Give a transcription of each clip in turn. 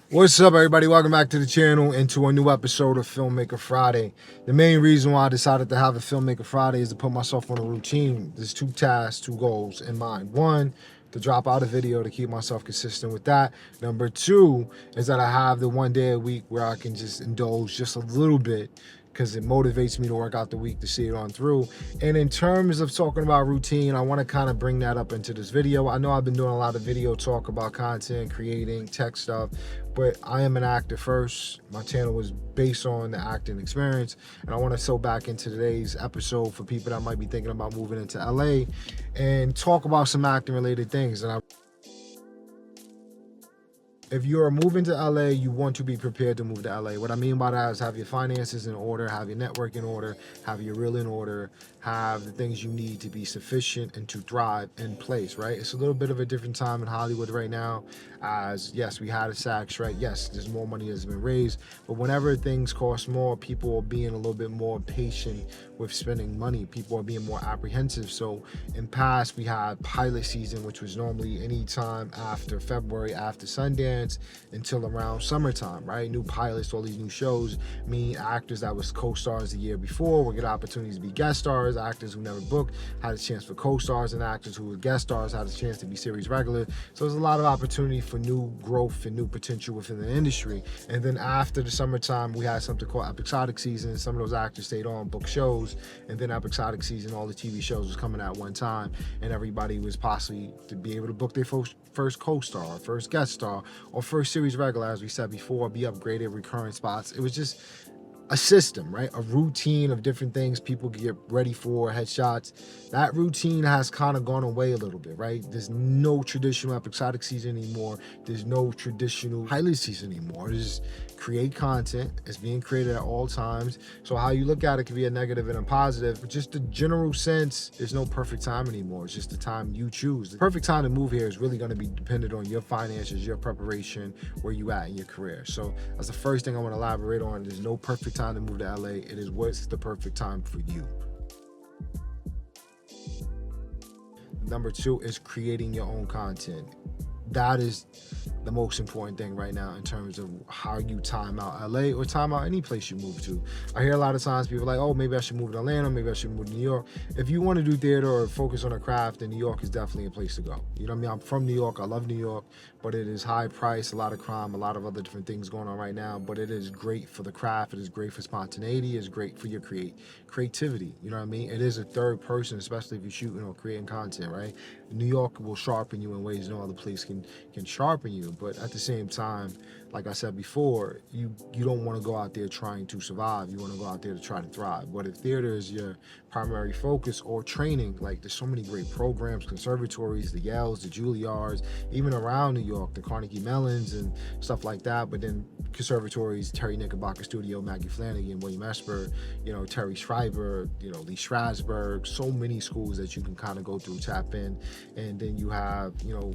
What's up, everybody? Welcome back to the channel and to a new episode of Filmmaker Friday. The main reason why I decided to have a Filmmaker Friday is to put myself on a routine. There's two tasks, two goals in mind. One, to drop out a video to keep myself consistent with that. Number two is that I have the one day a week where I can just indulge just a little bit because it motivates me to work out the week to see it on through. And in terms of talking about routine, I want to kind of bring that up into this video. I know I've been doing a lot of video talk about content, creating, tech stuff, but I am an actor first. My channel was based on the acting experience, and I want to sew back into today's episode for people that might be thinking about moving into LA and talk about some acting related things. And if you're moving to LA, you want to be prepared to move to LA. What I mean by that is have your finances in order, have your network in order, have your reel in order, have the things you need to be sufficient and to thrive in place, right? It's a little bit of a different time in Hollywood right now, as yes, we had a SAG strike. Yes, there's more money that's been raised, but whenever things cost more, people are being a little bit more patient with spending money. People are being more apprehensive. So in past, we had pilot season, which was normally any time after February, after Sundance, until around summertime, right? New pilots, all these new shows, mean actors that was co-stars the year before will get opportunities to be guest stars. Actors who never booked had a chance for co-stars, and actors who were guest stars had a chance to be series regular. So there's a lot of opportunity for new growth and new potential within the industry. And then after the summertime, we had something called episodic season. Some of those actors stayed on, booked shows, and then episodic season, all the TV shows was coming at one time, and everybody was possibly to be able to book their first co-star, first guest star, or first series regular, as we said before, be upgraded, recurring spots. It was just a system, right? A routine of different things people get ready for, headshots. That routine has kind of gone away a little bit, right? There's no traditional episodic season anymore. There's no traditional pilot season anymore. There's create content. It's being created at all times. So how you look at it can be a negative and a positive, but just the general sense, there's no perfect time anymore. It's just the time you choose. The perfect time to move here is really going to be dependent on your finances, your preparation, where you at in your career. So that's the first thing I want to elaborate on. There's no perfect time to move to LA. It is what's the perfect time for you. Number two is creating your own content. That is the most important thing right now in terms of how you time out LA or time out any place you move to. I hear a lot of times people like, oh, maybe I should move to Atlanta, maybe I should move to New York. If you want to do theater or focus on a craft, then New York is definitely a place to go. You know what I mean? I'm from New York. I love New York, but it is high price, a lot of crime, a lot of other different things going on right now, but it is great for the craft. It is great for spontaneity. It's great for your creativity. You know what I mean? It is a third person, especially if you're shooting or creating content, right? New York will sharpen you in ways no other place can sharpen you. But at the same time, like I said before, you don't want to go out there trying to survive. You want to go out there to try to thrive. But if theater is your primary focus, or training, like there's so many great programs, conservatories, the Yales, the Juilliards, even around New York, the Carnegie Mellons and stuff like that. But then conservatories, Terry Knickerbocker Studio, Maggie Flanagan, William Esper, Terry Schreiber, Lee Strasberg, so many schools that you can kind of go through, tap in. And then you have,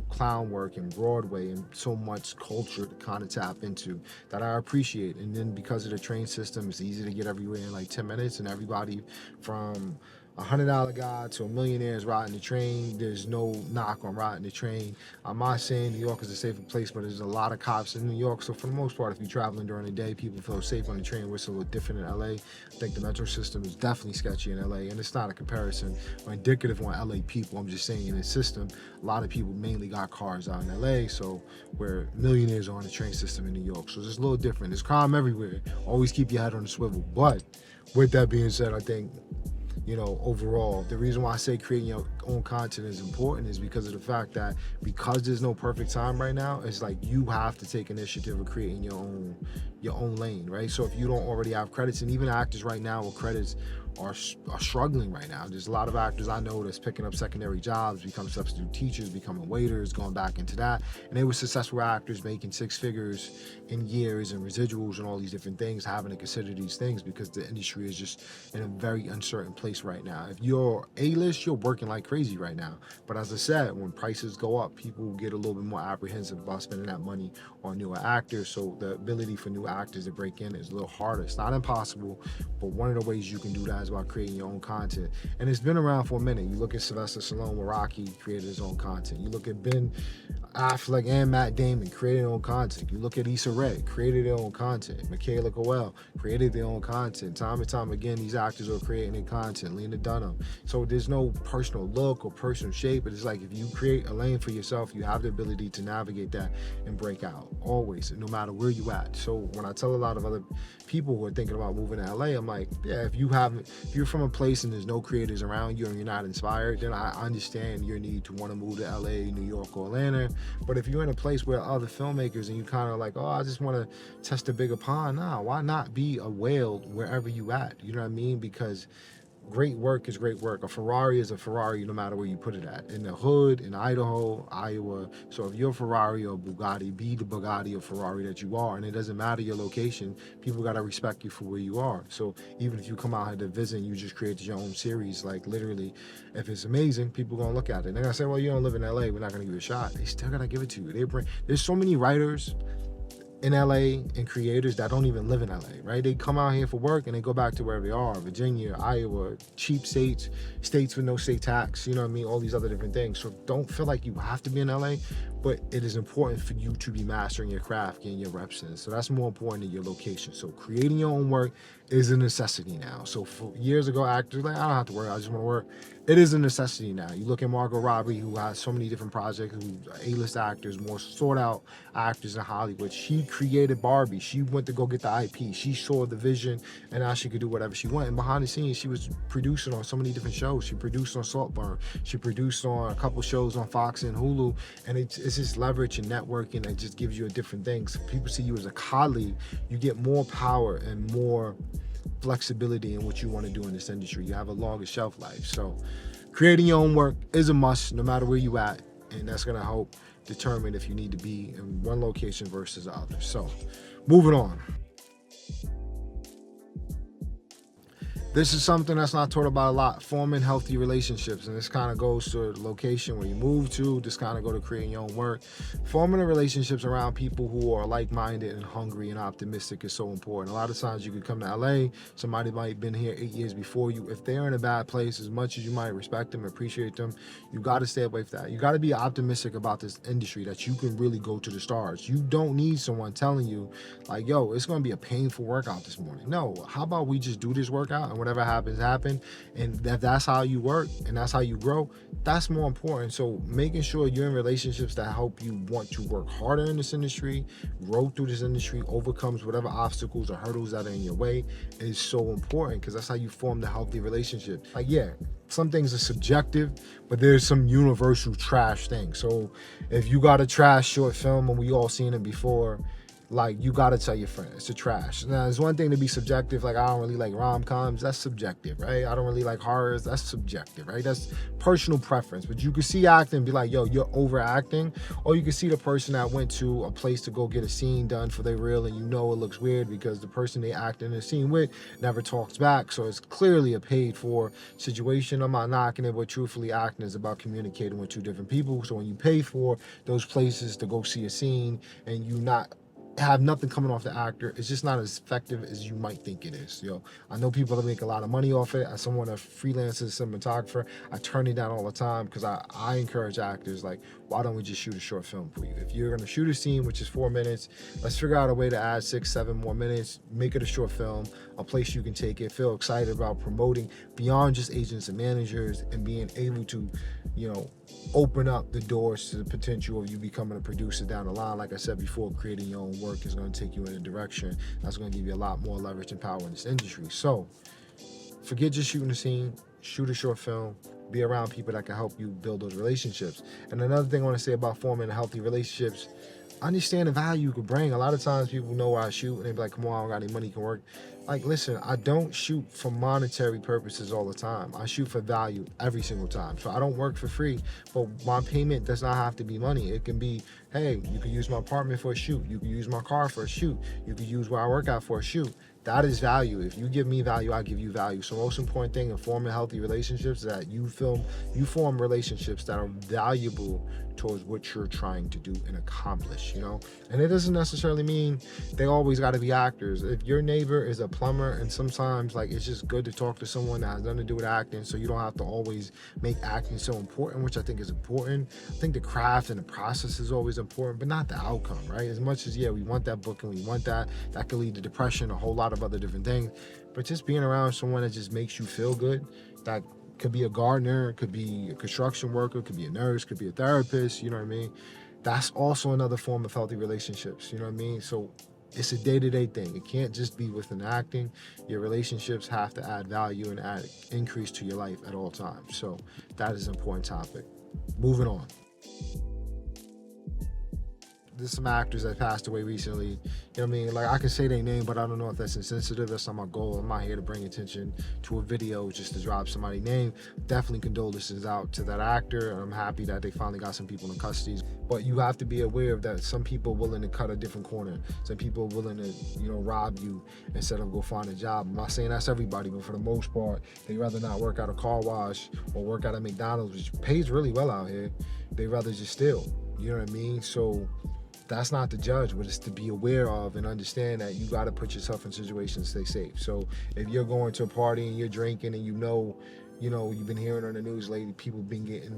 clown work and Broadway and so much culture to kind of tap into that I appreciate. And then because of the train system, it's easy to get everywhere in like 10 minutes, and everybody from $100 guy to a millionaire is riding the train. There's no knock on riding the train. I'm not saying New York is a safer place, but there's a lot of cops in New York. So for the most part, if you're traveling during the day, people feel safe on the train. We're a little different in LA. I think the metro system is definitely sketchy in LA, and it's not a comparison or indicative on LA people. I'm just saying in the system, a lot of people mainly got cars out in LA, so where millionaires are on the train system in New York. So it's a little different. There's crime everywhere. Always keep your head on the swivel. But with that being said, I think overall, the reason why I say creating your own content is important is because of the fact that because there's no perfect time right now, it's like you have to take initiative of creating your own lane, right? So if you don't already have credits, and even actors right now with credits are struggling right now. There's a lot of actors I know that's picking up secondary jobs, becoming substitute teachers, becoming waiters, going back into that. And they were successful actors making six figures in years and residuals and all these different things, having to consider these things because the industry is just in a very uncertain place right now. If you're A-list, you're working like crazy right now. But as I said, when prices go up, people get a little bit more apprehensive about spending that money on newer actors. So the ability for new actors to break in is a little harder. It's not impossible, but one of the ways you can do that is by creating your own content. And it's been around for a minute. You look at Sylvester Stallone with Rocky, he created his own content. You look at Ben Affleck and Matt Damon created their own content. You look at Issa Rae, created their own content. Michaela Coel created their own content. Time and time again, these actors are creating their content. Lena Dunham. So there's no personal look or personal shape. But it's like if you create a lane for yourself, you have the ability to navigate that and break out always, no matter where you at. So when I tell a lot of other people who are thinking about moving to LA, I'm like, yeah, if you're from a place and there's no creators around you and you're not inspired, then I understand your need to want to move to LA, New York, or Atlanta. But if you're in a place where other filmmakers and you kind of like, oh, I just want to test a bigger pond, nah, why not be a whale wherever you at? You know what I mean? Because great work is great work. A Ferrari is a Ferrari no matter where you put it at. In the hood, in Idaho, Iowa. So if you're a Ferrari or Bugatti, be the Bugatti or Ferrari that you are. And it doesn't matter your location. People got to respect you for where you are. So even if you come out here to visit and you just created your own series, like literally, if it's amazing, people going to look at it. And they're going to say, well, you don't live in LA. We're not going to give you a shot. They still got to give it to you. There's so many writers in LA and creators that don't even live in LA, right? They come out here for work and they go back to wherever they are, Virginia, Iowa, cheap states with no state tax, you know what I mean? All these other different things. So don't feel like you have to be in LA, but it is important for you to be mastering your craft, getting your reps in. So that's more important than your location. So creating your own work is a necessity now. So for years ago, actors like, I don't have to work, I just want to work. It is a necessity now. You look at Margot Robbie, who has so many different projects, who's A-list actors, more sought out actors in Hollywood. She created Barbie. She went to go get the IP. She saw the vision, and now she could do whatever she wanted. And behind the scenes, she was producing on so many different shows. She produced on Saltburn. She produced on a couple shows on Fox and Hulu. And it's just leverage and networking that just gives you a different thing. So people see you as a colleague. You get more power and more flexibility in what you want to do in this industry. You have a longer shelf life. So creating your own work is a must no matter where you at, and that's going to help determine if you need to be in one location versus the other. So moving on. This is something that's not taught about a lot, forming healthy relationships. And this kind of goes to the location where you move to. This kind of go to creating your own work. Forming the relationships around people who are like-minded and hungry and optimistic is so important. A lot of times you could come to LA, somebody might have been here 8 years before you. If they're in a bad place, as much as you might respect them, appreciate them, you got to stay away from that. You got to be optimistic about this industry that you can really go to the stars. You don't need someone telling you like, yo, it's going to be a painful workout this morning. No, how about we just do this workout and whatever happens, happen. And that's how you work and that's how you grow. That's more important. So making sure you're in relationships that help you want to work harder in this industry, grow through this industry, overcomes whatever obstacles or hurdles that are in your way is so important, because that's how you form the healthy relationship. Like, yeah, some things are subjective, but there's some universal trash things. So if you got a trash short film and we all seen it before, like, you gotta tell your friend it's a trash. Now, it's one thing to be subjective, like I don't really like rom-coms, that's subjective, right? I don't really like horrors, that's subjective, right? That's personal preference. But you can see acting and be like, yo, you're overacting. Or you can see the person that went to a place to go get a scene done for their reel, and you know it looks weird because the person they act in the scene with never talks back. So it's clearly a paid for situation. I'm not knocking it, but truthfully, acting is about communicating with two different people. So when you pay for those places to go see a scene and you not have nothing coming off the actor, it's just not as effective as you might think it is. Yo, I know people that make a lot of money off it. As someone, a freelancer cinematographer, I turn it down all the time because I encourage actors, like, why don't we just shoot a short film for you? If you're gonna shoot a scene, which is 4 minutes, let's figure out a way to add 6, 7 more minutes, make it a short film, a place you can take it, feel excited about promoting beyond just agents and managers, and being able to, you know, open up the doors to the potential of you becoming a producer down the line. Like I said before, creating your own work is going to take you in a direction that's going to give you a lot more leverage and power in this industry. So forget just shooting a scene, shoot a short film, be around people that can help you build those relationships. And another thing I want to say about forming healthy relationships, understand the value you could bring. A lot of times people know where I shoot and they be like, come on, I don't got any money, can work. Like, listen, I don't shoot for monetary purposes all the time. I shoot for value every single time. So I don't work for free, but my payment does not have to be money. It can be, hey, you can use my apartment for a shoot. You can use my car for a shoot. You can use where I work out for a shoot. That is value. If you give me value, I give you value. So most important thing in forming healthy relationships is that you form relationships that are valuable towards what you're trying to do and accomplish, you know? And it doesn't necessarily mean they always got to be actors. If your neighbor is a plumber, and sometimes like it's just good to talk to someone that has nothing to do with acting, so you don't have to always make acting so important, which I think is important. I think the craft and the process is always important, but not the outcome, right? As much as, yeah, we want that book and we want that could lead to depression, a whole lot of other different things. But just being around someone that just makes you feel good, that could be a gardener, could be a construction worker, could be a nurse, could be a therapist, you know what I mean? That's also another form of healthy relationships, you know what I mean? So it's a day-to-day thing. It can't just be within acting. Your relationships have to add value and add increase to your life at all times. So that is an important topic. Moving on. There's some actors that passed away recently. You know what I mean? Like, I can say their name, but I don't know if that's insensitive. That's not my goal. I'm not here to bring attention to a video just to drop somebody's name. Definitely condolences out to that actor. I'm happy that they finally got some people in custody. But you have to be aware of that some people are willing to cut a different corner. Some people are willing to, you know, rob you instead of go find a job. I'm not saying that's everybody, but for the most part, they'd rather not work at a car wash or work at a McDonald's, which pays really well out here. They'd rather just steal. You know what I mean? So that's not to judge, but it's to be aware of and understand that you got to put yourself in situations to stay safe. So if you're going to a party and you're drinking and you know, you've been hearing on the news lately, people been getting,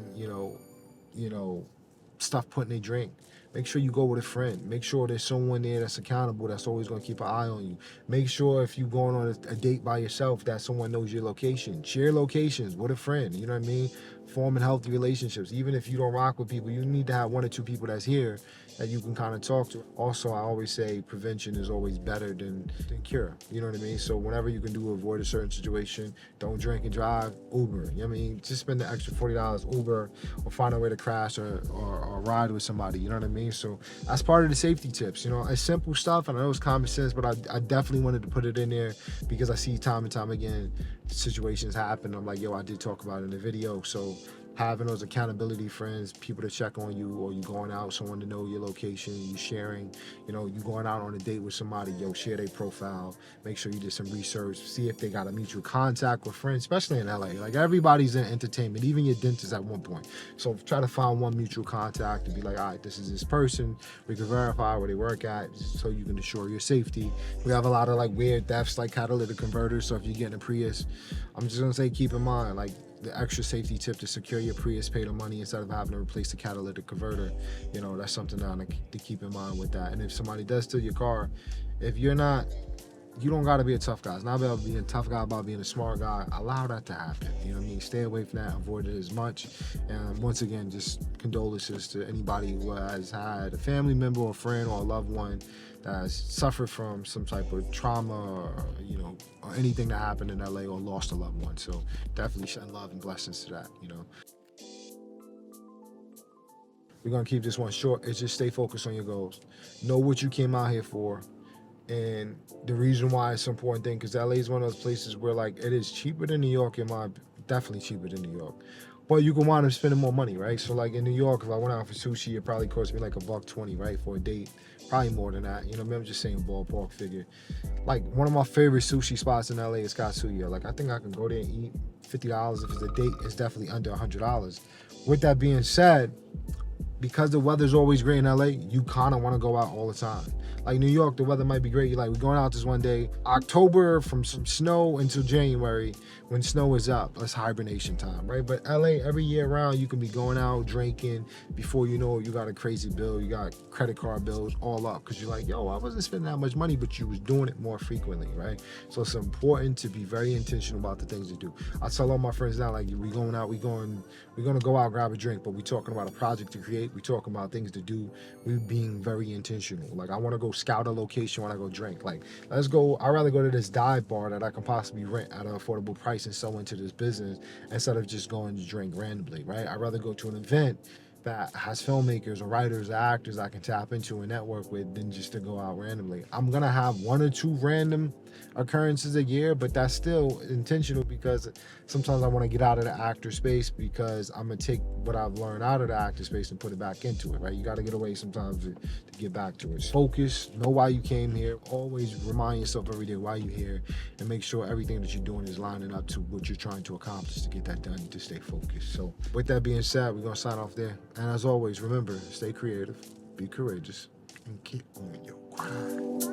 stuff put in their drink. Make sure you go with a friend. Make sure there's someone there that's accountable, that's always going to keep an eye on you. Make sure if you're going on a date by yourself that someone knows your location. Share locations with a friend, you know what I mean? Forming healthy relationships. Even if you don't rock with people, you need to have 1 or 2 people that's here that you can kind of talk to. Also, I always say prevention is always better than cure. You know what I mean? So whenever you can do avoid a certain situation, don't drink and drive, Uber. You know what I mean? Just spend the extra $40 Uber or find a way to crash or ride with somebody. You know what I mean? So that's part of the safety tips. You know, it's simple stuff, and I know it's common sense, but I definitely wanted to put it in there because I see time and time again situations happen. I'm like, yo, I did talk about it in the video. So having those accountability friends, people to check on you, or you going out, someone to know your location, you sharing, you going out on a date with somebody, yo, share their profile, make sure you did some research, see if they got a mutual contact with friends, especially in LA. Like, everybody's in entertainment, even your dentist at one point. So try to find one mutual contact and be like, all right, this is this person, we can verify where they work at so you can assure your safety. We have a lot of like weird thefts like catalytic converters, so if you're getting a Prius, I'm just gonna say keep in mind, like, the extra safety tip to secure your Prius, pay the money instead of having to replace the catalytic converter. That's something to keep in mind with that. And if somebody does steal your car, if you don't gotta be a tough guy. It's not about being a tough guy, about being a smart guy. Allow that to happen. You know what I mean? Stay away from that, avoid it as much. And once again, just condolences to anybody who has had a family member or a friend or a loved one that has suffered from some type of trauma or anything that happened in LA or lost a loved one. So definitely send love and blessings to that, We're gonna keep this one short. It's just stay focused on your goals. Know what you came out here for. And the reason why it's an important thing, because LA is one of those places where, like, it is cheaper than New York, definitely cheaper than New York. But you can wind up spending more money, right? So, like, in New York, if I went out for sushi, it probably cost me like $120, right, for a date. Probably more than that. I'm just saying ballpark figure. Like, one of my favorite sushi spots in LA is Katsuya. Like, I think I can go there and eat $50 if it's a date. It's definitely under $100. With that being said, because the weather's always great in LA, you kind of want to go out all the time. Like New York, the weather might be great. You're like, we're going out this one day. October from some snow until January, when snow is up, that's hibernation time, right? But LA, every year round, you can be going out, drinking. Before you know it, you got a crazy bill. You got credit card bills all up because you're like, yo, I wasn't spending that much money, but you was doing it more frequently, right? So it's important to be very intentional about the things you do. I tell all my friends now, like, we going out, we're going to go out, grab a drink, but we talking about a project to create. We talking about things to do. We being very intentional. Like, I want to go scout a location when I go drink. Like, let's go. I'd rather go to this dive bar that I can possibly rent at an affordable price and sell into this business instead of just going to drink randomly, right? I'd rather go to an event that has filmmakers or writers or actors I can tap into and network with than just to go out randomly. I'm gonna have 1 or 2 random occurrences a year, but that's still intentional because sometimes I want to get out of the actor space because I'm gonna take what I've learned out of the actor space and put it back into it, right? You got to get away sometimes to get back to it. Focus, know why you came here. Always remind yourself every day why you're here, and make sure everything that you're doing is lining up to what you're trying to accomplish to get that done, to stay focused. So with that being said, we're gonna sign off there. And as always, remember, stay creative, be courageous, and keep on your grind.